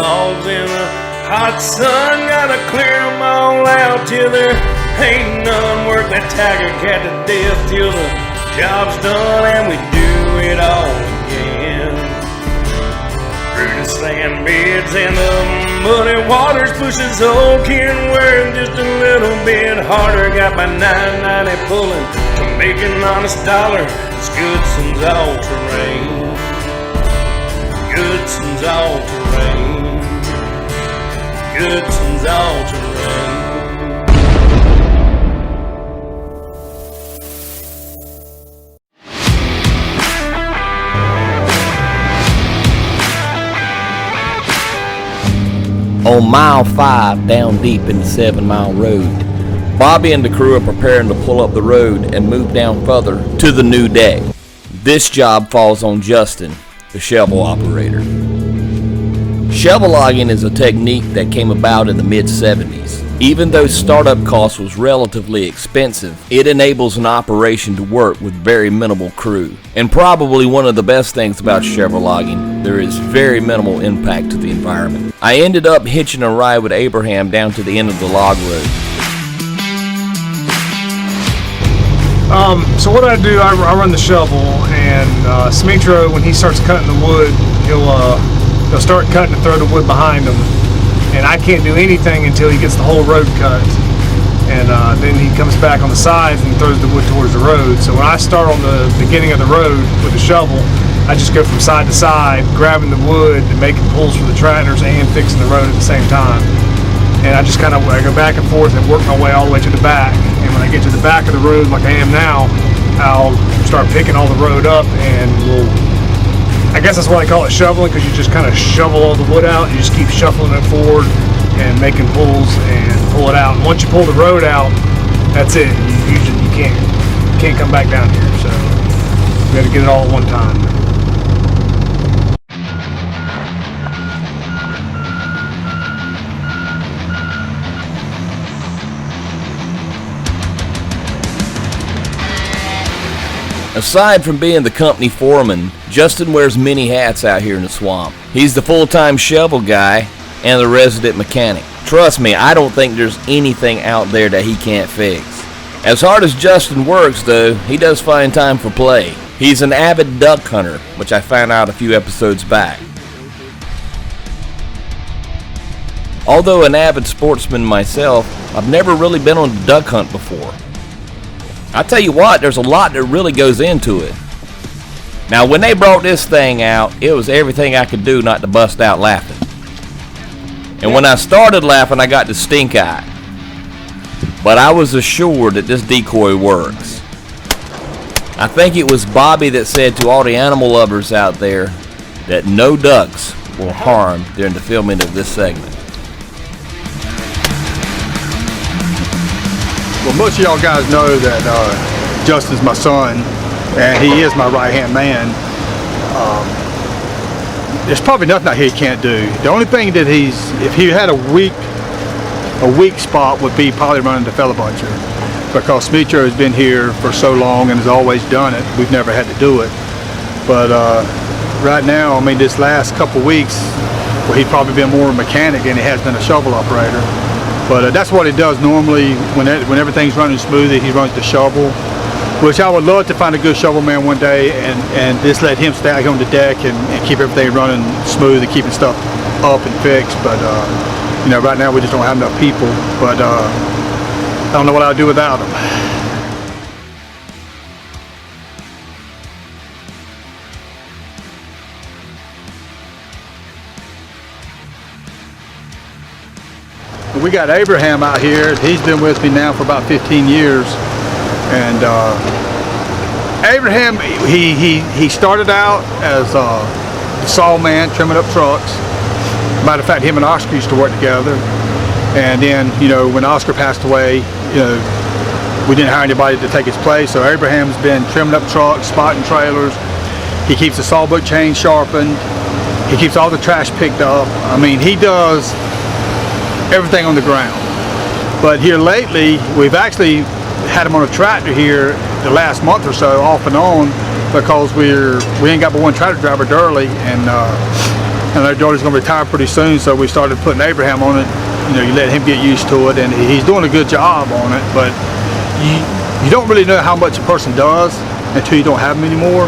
logs in the hot sun. Gotta clear them all out till there ain't none. Work that tiger cat to death till the job's done and we do it all again. Through the sand beds and the muddy waters, pushes old Ken wearing just a little bit harder. Got my 990 pulling to make an honest dollar. It's Goodson's all terrain. Goodson's all terrain. Goodson's all terrain. On mile 5 down deep in the 7 Mile Road, Bobby and the crew are preparing to pull up the road and move down further to the new deck. This job falls on Justin, the shovel operator. Shovel logging is a technique that came about in the mid-70s. Even though startup cost was relatively expensive, it enables an operation to work with very minimal crew. And probably one of the best things about shovel logging, there is very minimal impact to the environment. I ended up hitching a ride with Abraham down to the end of the log road. So what I do, I run the shovel, and Smitro, when he starts cutting the wood, he'll start cutting and throw the wood behind him. And I can't do anything until he gets the whole road cut. And then he comes back on the sides and throws the wood towards the road. So when I start on the beginning of the road with the shovel, I just go from side to side, grabbing the wood and making pulls for the tractors and fixing the road at the same time. And I just I go back and forth and work my way all the way to the back. And when I get to the back of the road like I am now, I'll start picking all the road up, and I guess that's why I call it shoveling, because you just kind of shovel all the wood out. You just keep shuffling it forward and making pulls and pull it out. And once you pull the road out, that's it. You can't come back down here. So you got to get it all at one time. Aside from being the company foreman, Justin wears many hats out here in the swamp. He's the full-time shovel guy and the resident mechanic. Trust me, I don't think there's anything out there that he can't fix. As hard as Justin works, though, he does find time for play. He's an avid duck hunter, which I found out a few episodes back. Although an avid sportsman myself, I've never really been on a duck hunt before. I tell you what, there's a lot that really goes into it. Now, when they brought this thing out, it was everything I could do not to bust out laughing. And when I started laughing, I got the stink eye. But I was assured that this decoy works. I think it was Bobby that said to all the animal lovers out there that no ducks were harmed during the filming of this segment. Well, most of y'all guys know that Justin's my son, and he is my right-hand man. There's probably nothing out here he can't do. The only thing that if he had a weak spot would be probably running the fella buncher, because Smitro has been here for so long and has always done it. We've never had to do it. But right now, I mean, this last couple weeks, well, he's probably been more a mechanic than he has been a shovel operator. But that's what he does normally. When everything's running smoothly, he runs the shovel, which I would love to find a good shovel man one day and just let him stay out here on the deck and keep everything running smooth and keeping stuff up and fixed. But you know, right now we just don't have enough people. But I don't know what I'd do without them. We got Abraham out here. He's been with me now for about 15 years. And Abraham, he started out as a saw man, trimming up trucks. Matter of fact, him and Oscar used to work together. And then, you know, when Oscar passed away, you know, we didn't hire anybody to take his place. So Abraham's been trimming up trucks, spotting trailers. He keeps the sawbuck chain sharpened. He keeps all the trash picked up. I mean, he does everything on the ground. But here lately, we've actually had him on a tractor here the last month or so, off and on, because we ain't got but one tractor driver, Durley, and and our daughter's going to retire pretty soon, so we started putting Abraham on it. You know, you let him get used to it, and he's doing a good job on it, but you don't really know how much a person does until you don't have them anymore.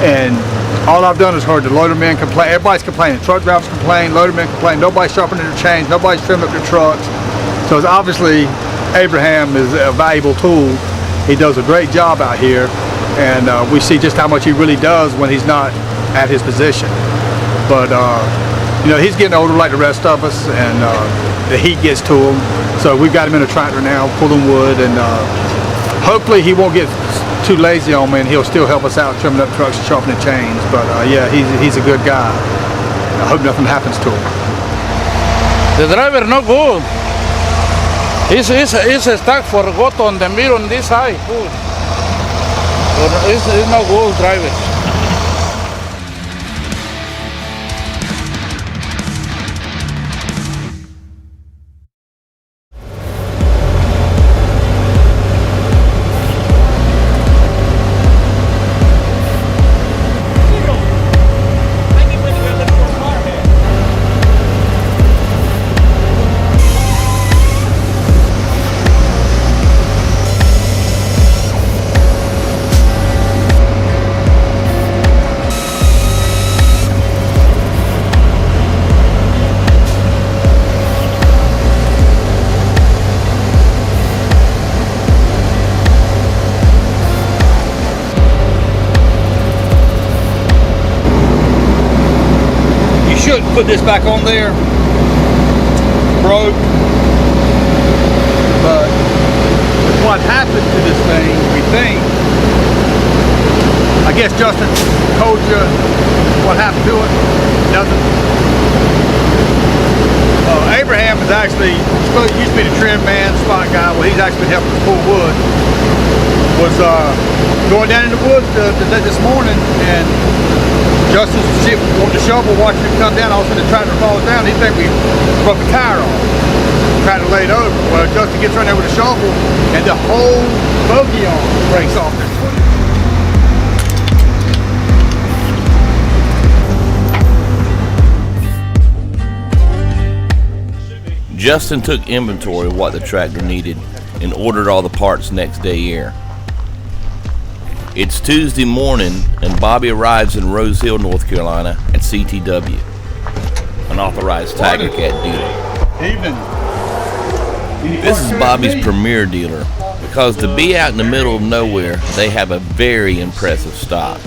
And all I've done is heard the loadermen complain. Everybody's complaining. Truck drivers complain, loadermen complain. Nobody's sharpening their chains. Nobody's trimming up their trucks. So it's obviously Abraham is a valuable tool. He does a great job out here, and we see just how much he really does when he's not at his position. But you know, he's getting older like the rest of us, and the heat gets to him. So we've got him in a tractor now, pulling wood, and hopefully he won't get too lazy on me, and he'll still help us out trimming up trucks and sharpening chains. But yeah, he's a good guy. I hope nothing happens to him. The driver no good. He's stuck for got on the mirror on this side. Good. It's no good driver. Should put this back on there. Broke. But what happened to this thing, we think. I guess Justin told you what happened to it. Nothing. Abraham is actually, used to be the trim man, spot guy. Well, he's actually been helping us pull wood. Was going down in the woods this morning, and Justin's wanting to shovel, watching him come down. All of a sudden the tractor falls down. He thinks we broke a tire off. Tractor laid over. Well, Justin gets right there with a shovel, and the whole bogie arm breaks off there. Justin took inventory of what the tractor needed and ordered all the parts next day air. It's Tuesday morning, and Bobby arrives in Rose Hill, North Carolina at CTW, an authorized Tiger Cat dealer. This is Bobby's premier dealer, because to be out in the middle of nowhere, they have a very impressive stock.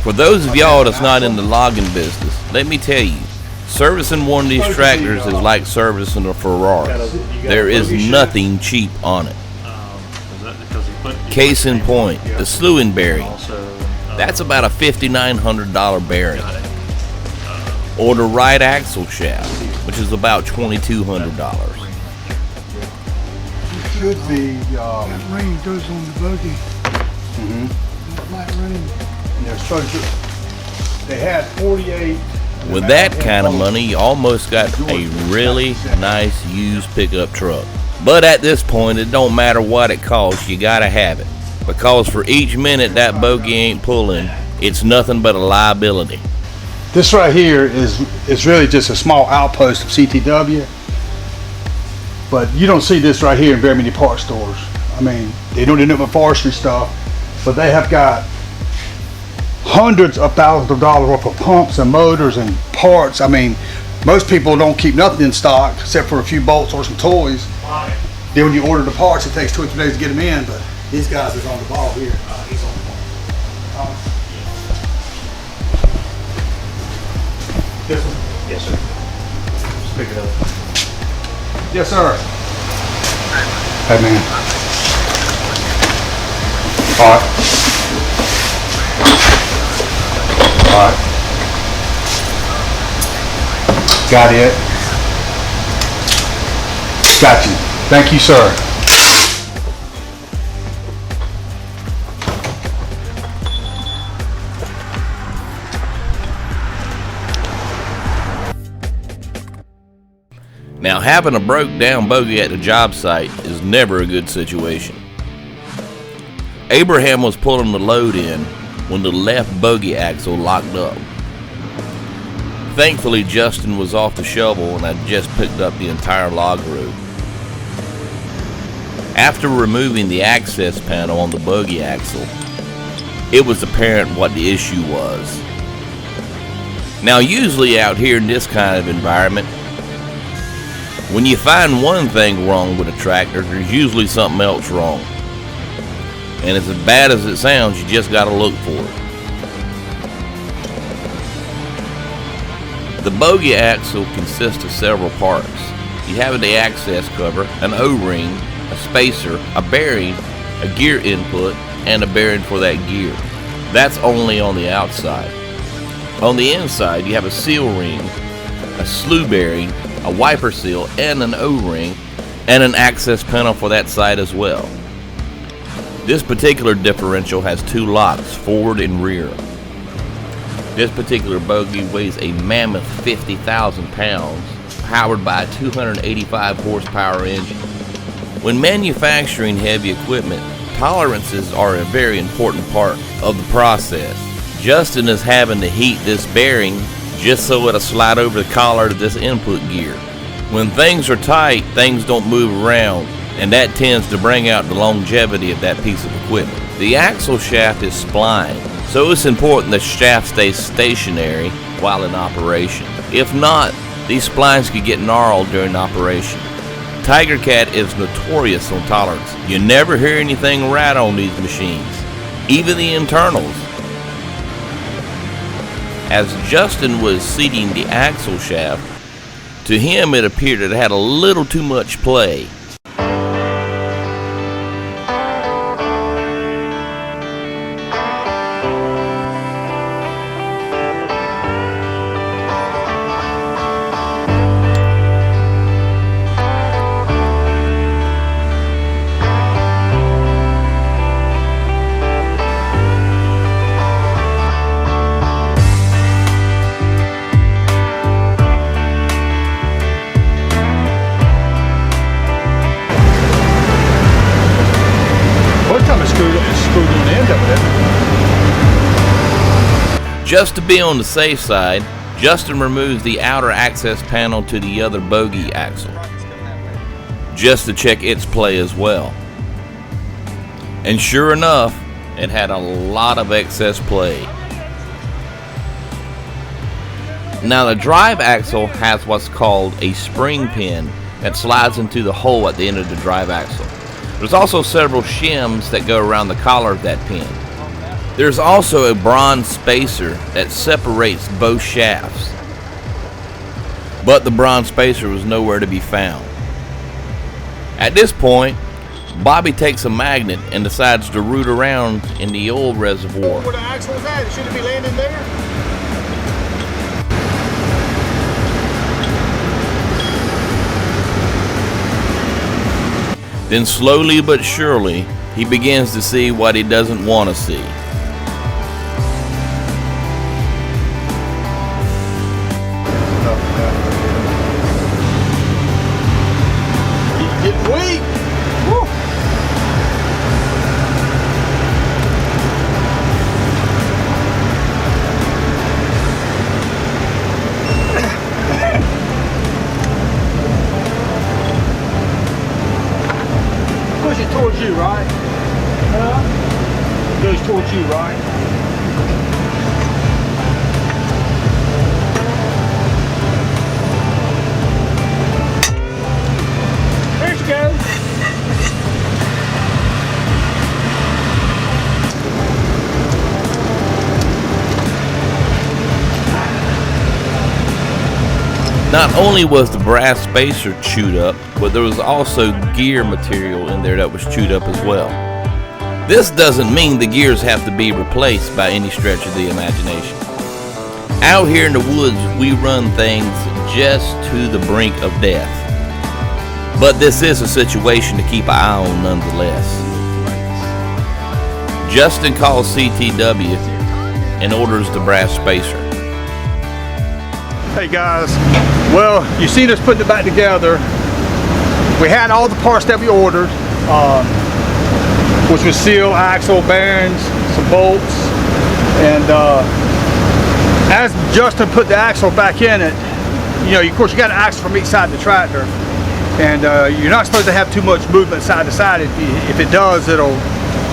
For those of y'all that's not in the logging business, let me tell you, servicing one of these tractors is like servicing a Ferrari. There is nothing cheap on it. Case in point, the slewing bearing. That's about a $5,900 bearing. Or the right axle shaft, which is about $2,200. It should be. That ring goes on the bogie. That black ring. They had 48. With that kind of money, you almost got a really nice used pickup truck. But at this point, it don't matter what it costs, you gotta have it. Because for each minute that bogie ain't pulling, it's nothing but a liability. This right here is really just a small outpost of CTW. But you don't see this right here in very many parts stores. I mean, they don't do nothing but forestry stuff, but they have got hundreds of thousands of dollars worth of pumps and motors and parts. I mean, most people don't keep nothing in stock except for a few bolts or some toys. Then when you order the parts, it takes 2 or 3 days to get them in, but these guys is on the ball here. He's on the ball. This one? Yes, sir. Just pick it up. Yes, sir. Hey, man. All right. All right. Got it. Got you. Thank you, sir. Now, having a broke down bogie at the job site is never a good situation. Abraham was pulling the load in when the left bogie axle locked up. Thankfully, Justin was off the shovel and I just picked up the entire log road. After removing the access panel on the bogie axle, it was apparent what the issue was. Now, usually out here in this kind of environment, when you find one thing wrong with a tractor, there's usually something else wrong. And as bad as it sounds, you just gotta look for it. The bogie axle consists of several parts. You have the access cover, an O-ring, a spacer, a bearing, a gear input, and a bearing for that gear. That's only on the outside. On the inside, you have a seal ring, a slew bearing, a wiper seal, and an O-ring, and an access panel for that side as well. This particular differential has two locks, forward and rear. This particular bogie weighs a mammoth 50,000 pounds, powered by a 285 horsepower engine. When manufacturing heavy equipment, tolerances are a very important part of the process. Justin is having to heat this bearing just so it'll slide over the collar to this input gear. When things are tight, things don't move around, and that tends to bring out the longevity of that piece of equipment. The axle shaft is splined, so it's important the shaft stays stationary while in operation. If not, these splines could get gnarled during operation. Tiger Cat is notorious on tolerance. You never hear anything right on these machines, even the internals. As Justin was seating the axle shaft, to him it appeared it had a little too much play. Just to be on the safe side, Justin removes the outer access panel to the other bogie axle, just to check its play as well. And sure enough, it had a lot of excess play. Now the drive axle has what's called a spring pin that slides into the hole at the end of the drive axle. There's also several shims that go around the collar of that pin. There's also a bronze spacer that separates both shafts, but the bronze spacer was nowhere to be found. At this point, Bobby takes a magnet and decides to root around in the oil reservoir. Where the axle is at, it shouldn't be landing there. Then slowly but surely, he begins to see what he doesn't want to see. Push it towards you, right? It goes towards you, right? There she goes. Not only was the brass spacer chewed up, but there was also gear material in there that was chewed up as well. This doesn't mean the gears have to be replaced by any stretch of the imagination. Out here in the woods, we run things just to the brink of death. But this is a situation to keep an eye on nonetheless. Justin calls CTW and orders the brass spacer. Hey guys, well, you seen us putting it back together. We had all the parts that we ordered, which was seal, axle, bearings, some bolts, and as Justin put the axle back in it, you know, of course you got an axle from each side of the tractor, and you're not supposed to have too much movement side to side. If it does, it'll,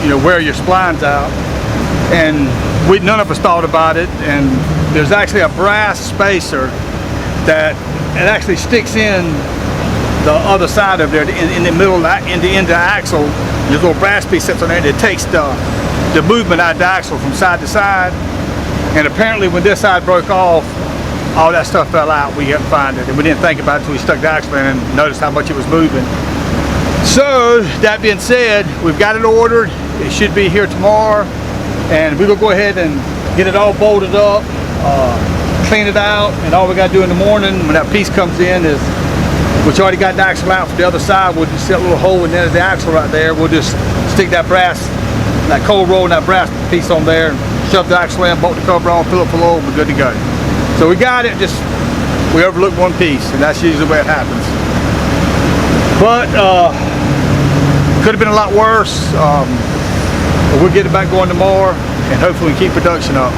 you know, wear your splines out. And none of us thought about it, and there's actually a brass spacer that it actually sticks in the other side of there, in the middle of the, in the axle. There's a little brass piece sits on there, and it takes the movement out of the axle from side to side. And apparently when this side broke off, all that stuff fell out. We couldn't find it, and we didn't think about it until we stuck the axle in and noticed how much it was moving. So that being said, we've got it ordered. It should be here tomorrow, and we will go ahead and get it all bolted up, clean it out, and all we got to do in the morning when that piece comes in is, which already got the axle out for the other side, we'll just set a little hole in the end of the axle right there. We'll just stick that brass, that cold roll and that brass piece on there, and shove the axle in, bolt the cover on, fill it full of oil, we're good to go. So we got it, just we overlooked one piece, and that's usually the way it happens. But could have been a lot worse. But we'll get it back going tomorrow, and hopefully we keep production up.